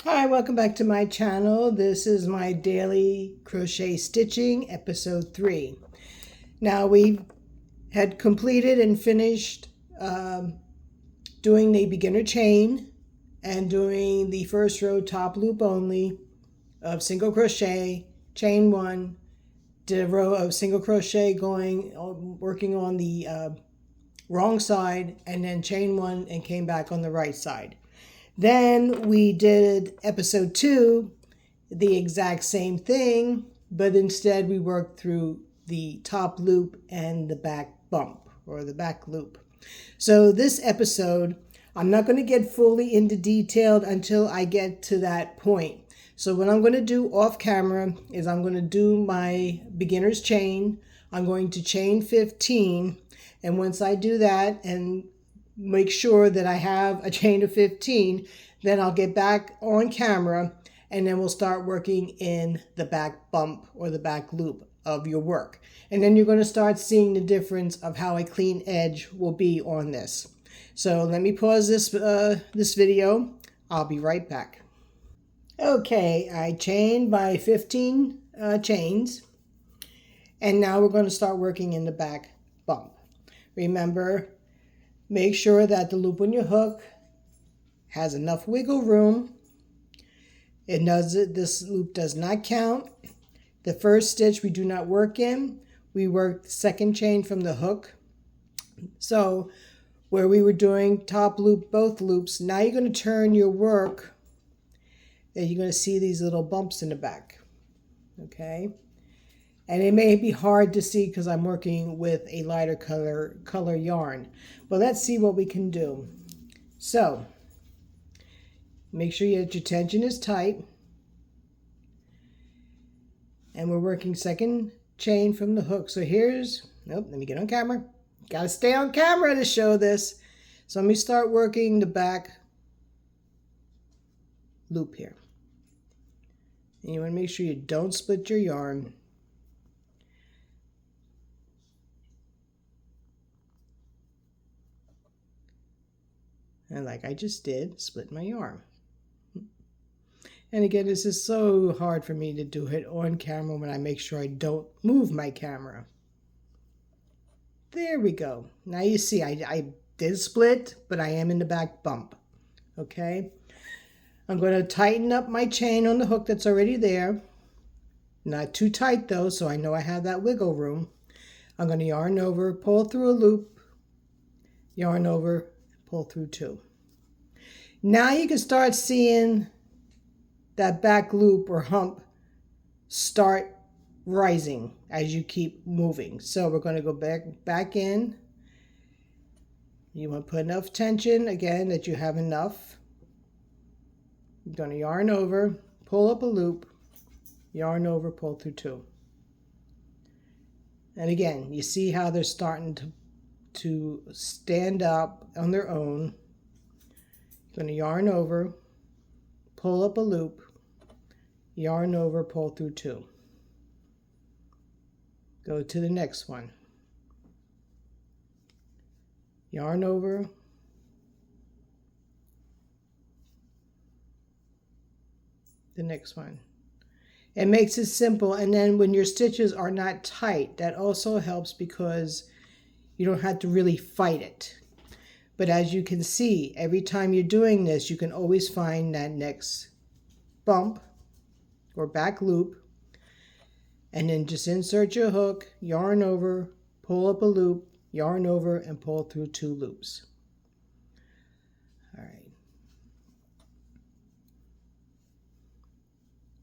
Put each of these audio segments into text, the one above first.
Hi, welcome back to my channel. This is my daily crochet stitching, episode 3. Now we had completed and finished doing the beginner chain and doing the first row top loop only of single crochet, chain 1, did a row of single crochet working on the wrong side, and then chain 1 and came back on the right side. Then we did episode 2, the exact same thing, but instead we worked through the top loop and the back bump or the back loop. So this episode, I'm not going to get fully into detail until I get to that point. So what I'm going to do off camera is I'm going to do my beginner's chain. I'm going to chain 15, and once I do that and make sure that I have a chain of 15, then I'll get back on camera and then we'll start working in the back bump or the back loop of your work. And then you're going to start seeing the difference of how a clean edge will be on this. So let me pause this video. I'll be right back. Okay, I chained my 15 chains, and now we're going to start working in the back bump. Remember, make sure that the loop on your hook has enough wiggle room. This loop does not count. The first stitch we do not work in. We work the second chain from the hook. So where we were doing top loop, both loops, now you're going to turn your work and you're going to see these little bumps in the back. Okay? And it may be hard to see because I'm working with a lighter color yarn. But let's see what we can do. So, make sure that your tension is tight. And we're working second chain from the hook. So here's, nope, let me get on camera. Gotta stay on camera to show this. So let me start working the back loop here. And you want to make sure you don't split your yarn. And like I just did, split my yarn. And again, this is so hard for me to do it on camera when I make sure I don't move my camera. There we go. Now you see, I did split, but I am in the back bump. Okay? I'm going to tighten up my chain on the hook that's already there. Not too tight though, so I know I have that wiggle room. I'm going to yarn over, pull through a loop, yarn over, pull through 2. Now you can start seeing that back loop or hump start rising as you keep moving. So we're going to go back in. You want to put enough tension, again, that you have enough. You're going to yarn over, pull up a loop, yarn over, pull through 2. And again, you see how they're starting to stand up on their own. You're going to yarn over, pull up a loop, yarn over, pull through 2. Go to the next one. Yarn over, the next one. It makes it simple, and then when your stitches are not tight, that also helps because you don't have to really fight it. But as you can see, every time you're doing this, you can always find that next bump or back loop, and then just insert your hook, yarn over, pull up a loop, yarn over, and pull through 2 loops. All right.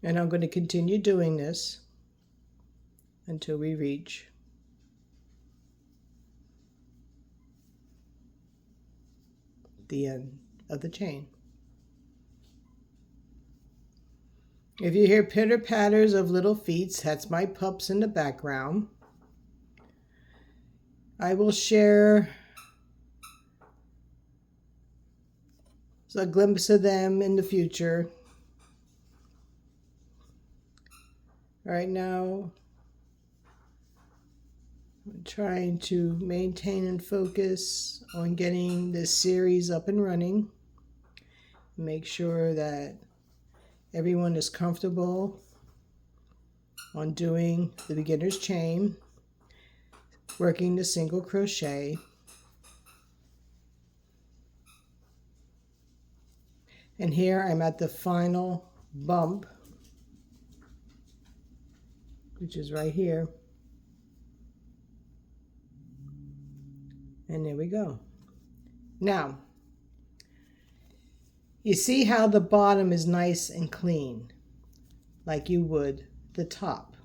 And I'm going to continue doing this until we reach the end of the chain. If you hear pitter patters of little feet, that's my pups in the background. I will share a glimpse of them in the future. Right now, I'm trying to maintain and focus on getting this series up and running. Make sure that everyone is comfortable on doing the beginner's chain, working the single crochet. And here I'm at the final bump, which is right here. And there we go. Now, you see how the bottom is nice and clean, like you would the top,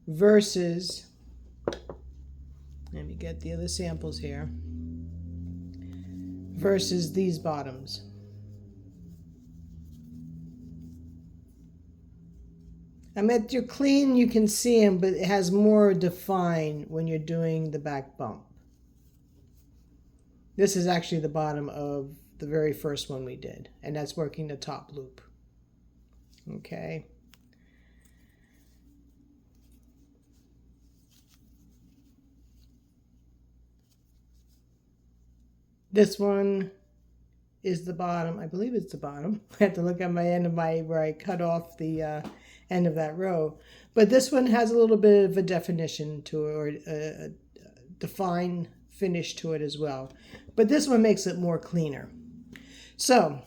versus, let me get the other samples here, versus these bottoms. I mean, you're clean, you can see them, but it has more defined when you're doing the back bump. This is actually the bottom of the very first one we did, and that's working the top loop. Okay. This one is the bottom. I believe it's the bottom. I have to look at my end of where I cut off the end of that row. But this one has a little bit of a definition to it, or a defined finish to it as well. But this one makes it more cleaner. So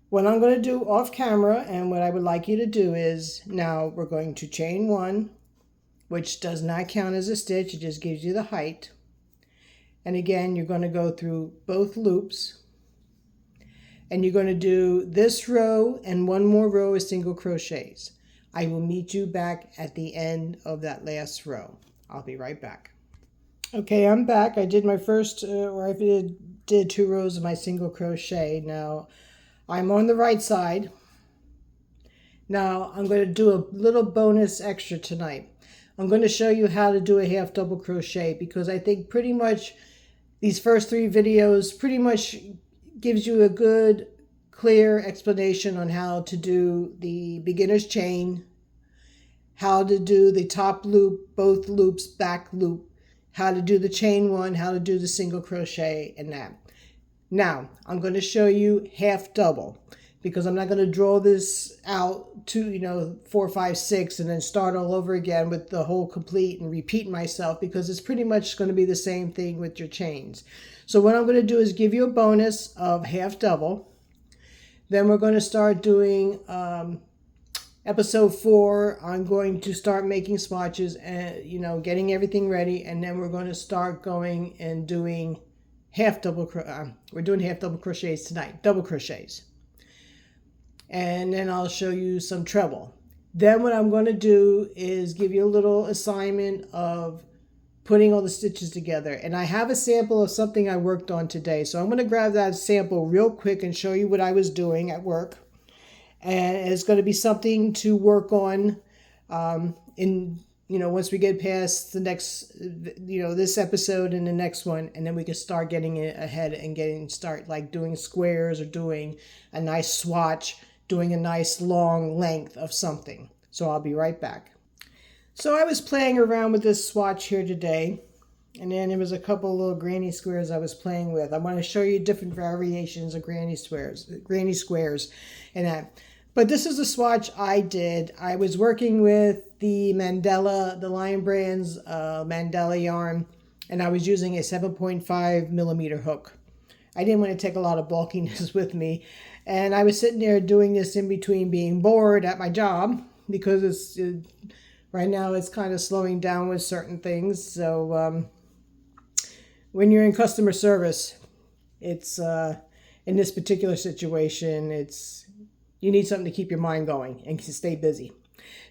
what I'm going to do off camera, and what I would like you to do is, now we're going to chain one, which does not count as a stitch. It just gives you the height. And again, you're going to go through both loops. And you're going to do this row and one more row of single crochets. I will meet you back at the end of that last row. I'll be right back. Okay, I'm back. I did my first, I did 2 rows of my single crochet. Now, I'm on the right side. Now, I'm going to do a little bonus extra tonight. I'm going to show you how to do a half double crochet, because I think pretty much these first 3 videos pretty much gives you a good, clear explanation on how to do the beginner's chain, how to do the top loop, both loops, back loop, how to do the chain one, how to do the single crochet, and that. Now, I'm going to show you half double, because I'm not going to draw this out to, 4, 5, 6, and then start all over again with the whole complete and repeat myself, because it's pretty much going to be the same thing with your chains. So what I'm going to do is give you a bonus of half double. Then we're going to start doing episode 4. I'm going to start making swatches and, getting everything ready. And then we're going to start going and doing we're doing half double crochets tonight, double crochets. And then I'll show you some treble. Then what I'm going to do is give you a little assignment of putting all the stitches together. And I have a sample of something I worked on today. So I'm going to grab that sample real quick and show you what I was doing at work. And it's going to be something to work on once we get past the next, this episode and the next one. And then we can start getting it ahead and start like doing squares or doing a nice swatch, doing a nice long length of something. So I'll be right back. So I was playing around with this swatch here today, and then there was a couple little granny squares I was playing with. I want to show you different variations of granny squares and that. But this is a swatch I did. I was working with the Mandela, the Lion Brand's Mandela yarn, and I was using a 7.5 millimeter hook. I didn't want to take a lot of bulkiness with me, and I was sitting there doing this in between being bored at my job, because right now it's kind of slowing down with certain things. So when you're in customer service, it's in this particular situation, you need something to keep your mind going and to stay busy.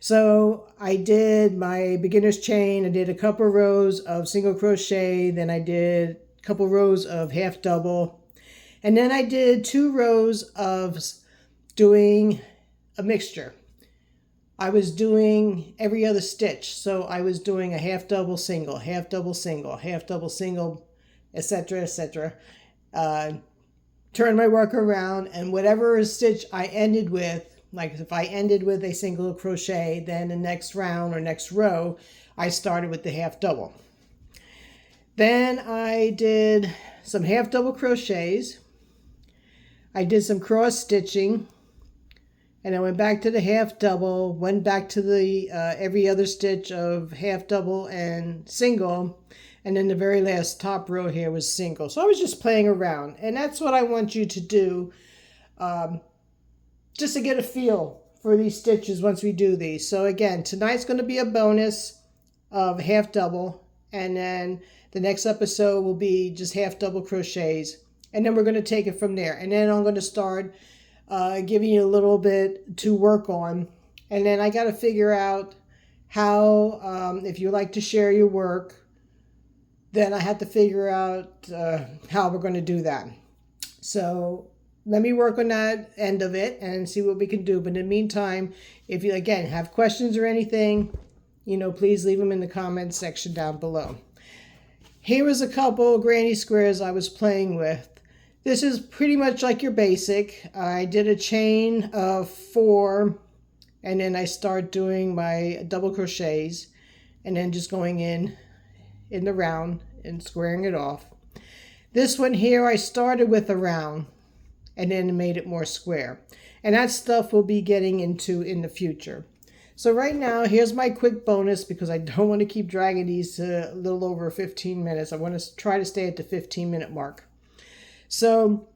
So I did my beginner's chain. I did a couple rows of single crochet. Then I did a couple rows of half double. And then I did 2 rows of doing a mixture. I was doing every other stitch. So I was doing a half double single, half double single, half double single, etc., etc. Turn my work around, and whatever stitch I ended with, like if I ended with a single crochet, then the next round or next row, I started with the half double. Then I did some half double crochets. I did some cross stitching. and I went back to the half double, went back to the every other stitch of half double and single, and then the very last top row here was single. So I was just playing around, and that's what I want you to do, just to get a feel for these stitches once we do these. So again, tonight's going to be a bonus of half double, and then the next episode will be just half double crochets, and then we're going to take it from there. And then I'm going to start giving you a little bit to work on, and then I got to figure out how, if you like to share your work, then I have to figure out how we're going to do that. So let me work on that end of it and see what we can do. But in the meantime, if you, again, have questions or anything, please leave them in the comments section down below. Here was a couple granny squares I was playing with. This is pretty much like your basic. I did a chain of 4, and then I start doing my double crochets, and then just going in the round and squaring it off. This one here, I started with a round and then made it more square. And that stuff we'll be getting into in the future. So right now, here's my quick bonus, because I don't want to keep dragging these to a little over 15 minutes. I want to try to stay at the 15-minute mark. So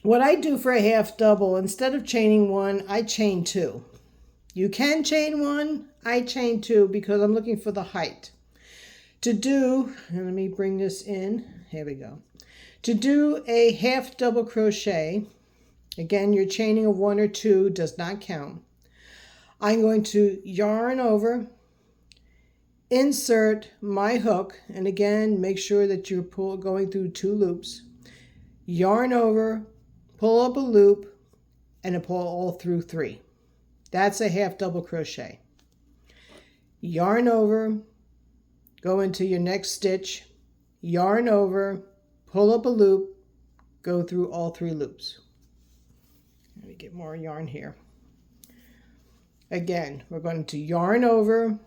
what I do for a half double, instead of chaining 1, I chain 2. You can chain 1, I chain 2, because I'm looking for the height. To do, and let me bring this in, here we go. To do a half double crochet, again, your chaining of 1 or 2 does not count. I'm going to yarn over, insert my hook, and again, make sure that you're going through 2 loops. Yarn over, pull up a loop, and pull all through 3. That's a half double crochet. Yarn over, go into your next stitch, yarn over, pull up a loop, go through all 3 loops. Let me get more yarn here. Again, we're going to yarn over,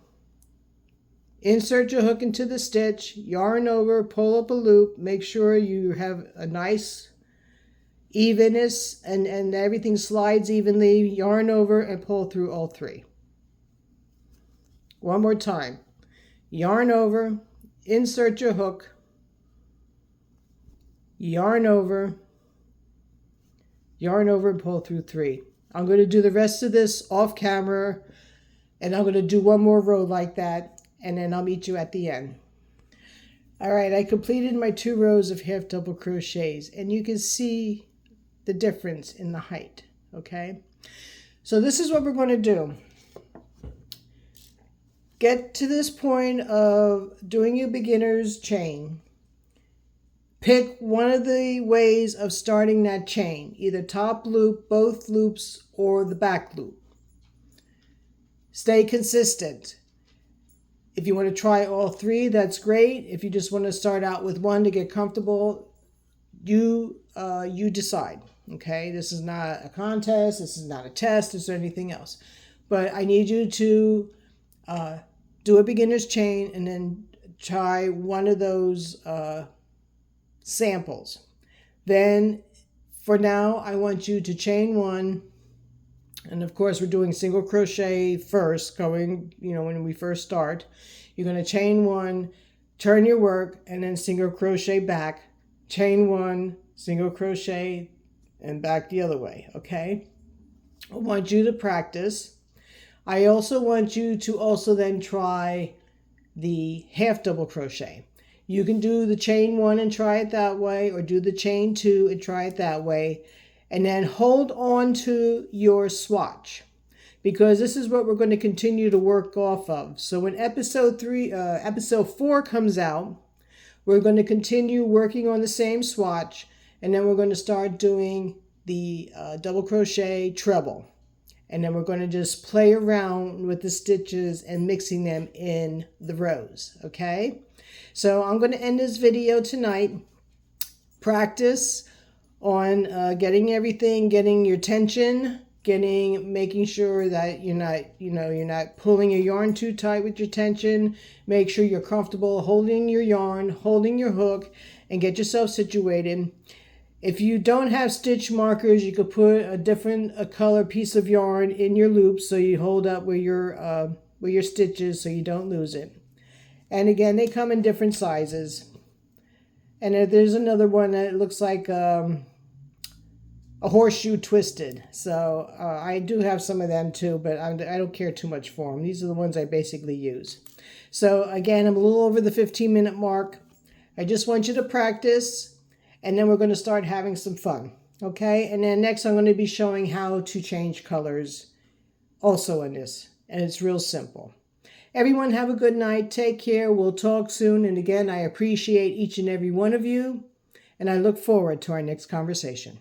insert your hook into the stitch, yarn over, pull up a loop, make sure you have a nice evenness and everything slides evenly, yarn over and pull through all 3. One more time. Yarn over, insert your hook, yarn over, and pull through 3. I'm going to do the rest of this off camera, and I'm going to do one more row like that, and then I'll meet you at the end. All right, I completed my 2 rows of half double crochets, and you can see the difference in the height, okay? So this is what we're going to do. Get to this point of doing your beginner's chain. Pick one of the ways of starting that chain, either top loop, both loops, or the back loop. Stay consistent. If you want to try all 3, that's great. If you just want to start out with 1 to get comfortable, you decide. Okay, this is not a contest, this is not a test, this is anything else. But I need you to do a beginner's chain and then try one of those samples. Then for now, I want you to chain 1, and of course we're doing single crochet first, going, when we first start. You're going to chain 1, turn your work, and then single crochet back, chain 1, single crochet, and back the other way, okay? I want you to practice. I also want you to also then try the half double crochet. You can do the chain 1 and try it that way, or do the chain 2 and try it that way, and then hold on to your swatch, because this is what we're going to continue to work off of. So when episode 4 comes out, we're going to continue working on the same swatch, and then we're going to start doing the double crochet treble. And then we're going to just play around with the stitches and mixing them in the rows, okay? So I'm going to end this video tonight. Practice on getting everything, getting your tension, making sure that you're not pulling your yarn too tight with your tension. Make sure you're comfortable holding your yarn, holding your hook, and get yourself situated. If you don't have stitch markers, you could put a different color piece of yarn in your loop so you hold up where your stitches so you don't lose it. And again, they come in different sizes. And there's another one that looks like a horseshoe twisted. So I do have some of them too, but I don't care too much for them. These are the ones I basically use. So again, I'm a little over the 15-minute mark. I just want you to practice. And then we're going to start having some fun, okay? And then next I'm going to be showing how to change colors also in this. And it's real simple. Everyone have a good night. Take care. We'll talk soon. And again, I appreciate each and every one of you. And I look forward to our next conversation.